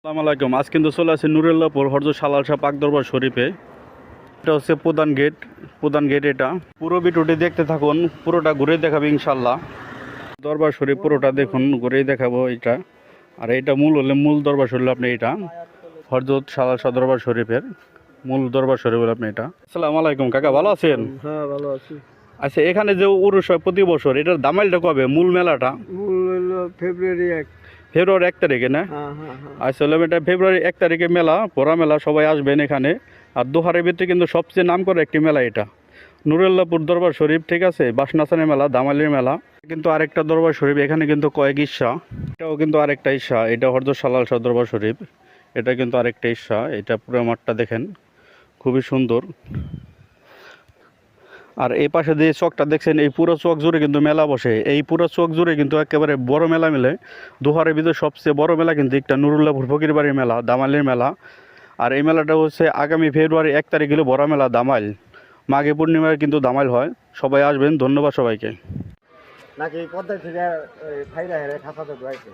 আসসালামু আলাইকুম। আজ কিন্তু চলে আসে নুরুল্লাহপুর হযরত সালাল শাহ পাক দরবার শরীফে। এটা হচ্ছে প্রধান গেট এটা। পুরো ভিডিওটি দেখতে থাকুন, পুরোটা ঘুরে দেখাবো ইনশাল্লাহ। দরবার শরীফ পুরোটা দেখুন, ঘুরেই দেখাবো এটা। আর এটা মূল দরবার শরীফ আপনি এটা হযরত সালাল শাহ দরবার শরীফের মূল দরবার শরীফ আপনি এটা। আসসালামু আলাইকুম কাকা, ভালো আছেন? হ্যাঁ, ভালো আছি। আচ্ছা, এখানে যে উরুস হয় প্রতি বছর, এটার দামাইলটা কবে? মূল মেলাটা মূল হলো ফেব্রুয়ারি 1। ফেব্রুয়ারি 1 তারিখে না? হ্যাঁ, হ্যাঁ, হ্যাঁ। আসলে এটা ফেব্রুয়ারি 1 তারিখে মেলা, বড় মেলা, সবাই আসবেন এখানে। আর দোহারের ভিতরে কিন্তু সবচেয়ে নাম করা একটি মেলা এটা নুরুল্লাহপুর দরবার শরীফ, ঠিক আছে। বাসনাসানের মেলা, দামালির মেলা কিন্তু আরেকটা দরবার শরীফ, এখানে কিন্তু কয়েক ঈর্ষা, এটাও কিন্তু আরেকটা ঈর্ষা, এটা হযরত সালাল শাহ দরবার শরীফ, এটা কিন্তু আরেকটা ঈর্ষা। এটা পুরো মাঠটা দেখেন, খুবই সুন্দর। আর এই পাশে যে চকটা দেখছেন, এই পুরো চক জুড়ে কিন্তু মেলা বসে। এই পুরো চক জুড়ে কিন্তু একেবারে বড় মেলা মিলে। দোহারের ভিতরে সবচেয়ে বড় মেলা কিন্তু একটা নুরুল্লাহপুর ফকিরবাড়ির মেলা, দামালির মেলা। আর এই মেলাটা হচ্ছে আগামী ফেব্রুয়ারি 1 তারিখ হলো বড় মেলা দামাইল। মাঘে পূর্ণিমায় কিন্তু দামাইল হয়। সবাই আসবেন, ধন্যবাদ সবাইকে। নাকি পদ্মা থেকে ফাইরা হেরে খাসাতে দোয়াইছে।